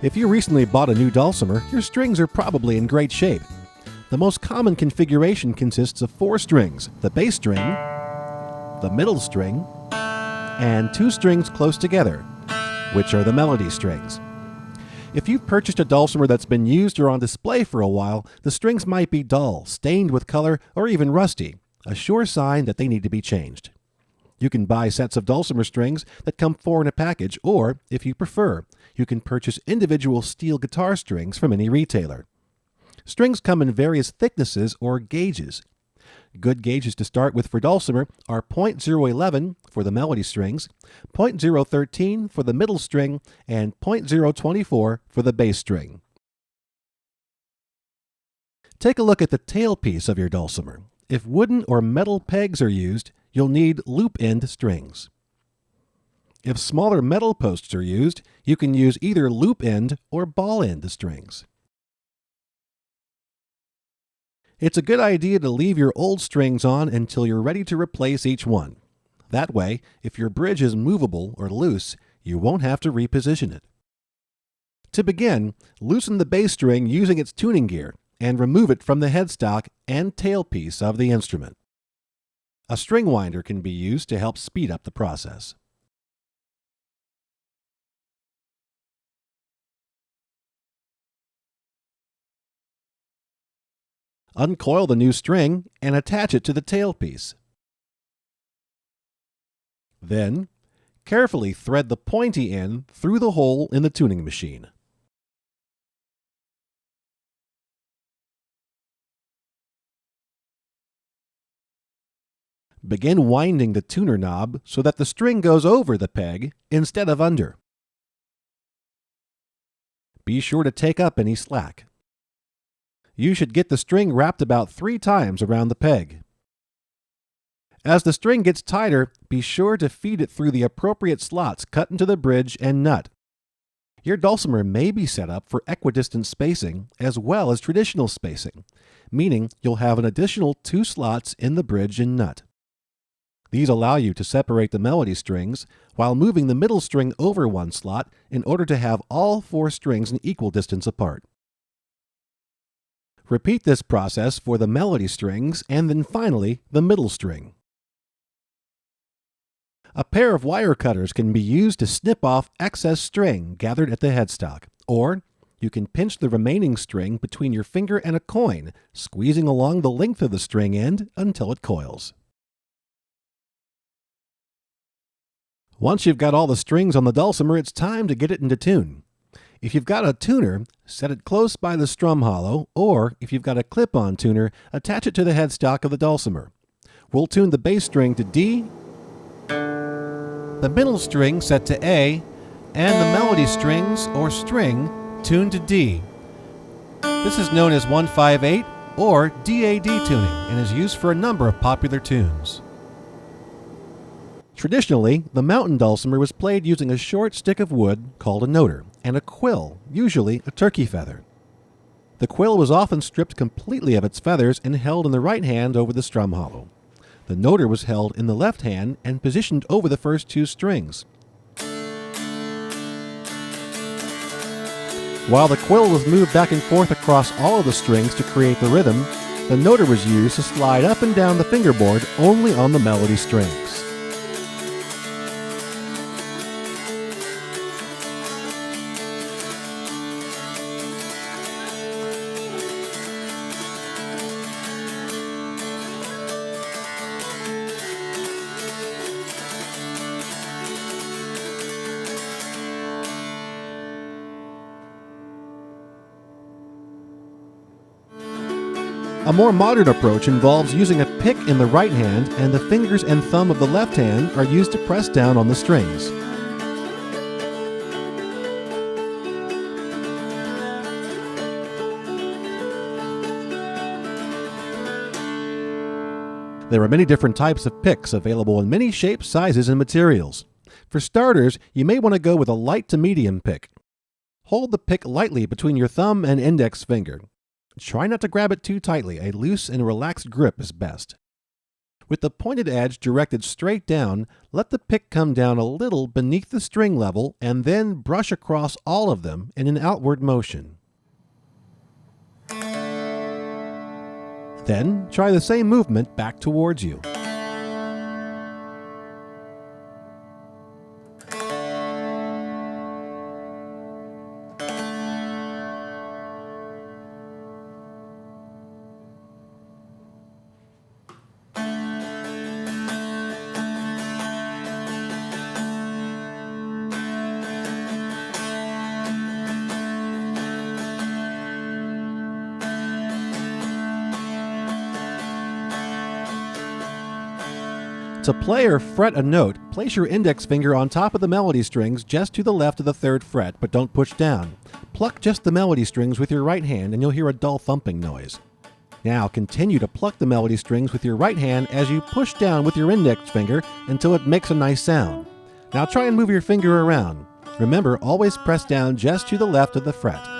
If you recently bought a new dulcimer, your strings are probably in great shape. The most common configuration consists of 4 strings: the bass string, the middle string, and 2 strings close together, which are the melody strings. If you've purchased a dulcimer that's been used or on display for a while, the strings might be dull, stained with color, or even rusty, a sure sign that they need to be changed. You can buy sets of dulcimer strings that come 4 in a package, or, if you prefer, you can purchase individual steel guitar strings from any retailer. Strings come in various thicknesses or gauges. Good gauges to start with for dulcimer are .011 for the melody strings, .013 for the middle string, and .024 for the bass string. Take a look at the tailpiece of your dulcimer. If wooden or metal pegs are used, you'll need loop-end strings. If smaller metal posts are used, you can use either loop-end or ball-end strings. It's a good idea to leave your old strings on until you're ready to replace each one. That way, if your bridge is movable or loose, you won't have to reposition it. To begin, loosen the bass string using its tuning gear and remove it from the headstock and tailpiece of the instrument. A string winder can be used to help speed up the process. Uncoil the new string and attach it to the tailpiece. Then, carefully thread the pointy end through the hole in the tuning machine. Begin winding the tuner knob so that the string goes over the peg instead of under. Be sure to take up any slack. You should get the string wrapped about 3 times around the peg. As the string gets tighter, be sure to feed it through the appropriate slots cut into the bridge and nut. Your dulcimer may be set up for equidistant spacing as well as traditional spacing, meaning you'll have an additional 2 slots in the bridge and nut. These allow you to separate the melody strings while moving the middle string over 1 slot in order to have all 4 strings an equal distance apart. Repeat this process for the melody strings and then finally the middle string. A pair of wire cutters can be used to snip off excess string gathered at the headstock, or you can pinch the remaining string between your finger and a coin, squeezing along the length of the string end until it coils. Once you've got all the strings on the dulcimer, it's time to get it into tune. If you've got a tuner, set it close by the strum hollow, or if you've got a clip-on tuner, attach it to the headstock of the dulcimer. We'll tune the bass string to D, the middle string set to A, and the melody strings, or string, tuned to D. This is known as 158 or DAD tuning and is used for a number of popular tunes. Traditionally, the mountain dulcimer was played using a short stick of wood called a noter and a quill, usually a turkey feather. The quill was often stripped completely of its feathers and held in the right hand over the strum hollow. The noter was held in the left hand and positioned over the first 2 strings. While the quill was moved back and forth across all of the strings to create the rhythm, the noter was used to slide up and down the fingerboard only on the melody strings. A more modern approach involves using a pick in the right hand, and the fingers and thumb of the left hand are used to press down on the strings. There are many different types of picks available in many shapes, sizes, and materials. For starters, you may want to go with a light to medium pick. Hold the pick lightly between your thumb and index finger. Try not to grab it too tightly. A loose and relaxed grip is best. With the pointed edge directed straight down, let the pick come down a little beneath the string level and then brush across all of them in an outward motion. Then try the same movement back towards you. To play or fret a note, place your index finger on top of the melody strings just to the left of the 3rd fret, but don't push down. Pluck just the melody strings with your right hand and you'll hear a dull thumping noise. Now continue to pluck the melody strings with your right hand as you push down with your index finger until it makes a nice sound. Now try and move your finger around. Remember, always press down just to the left of the fret.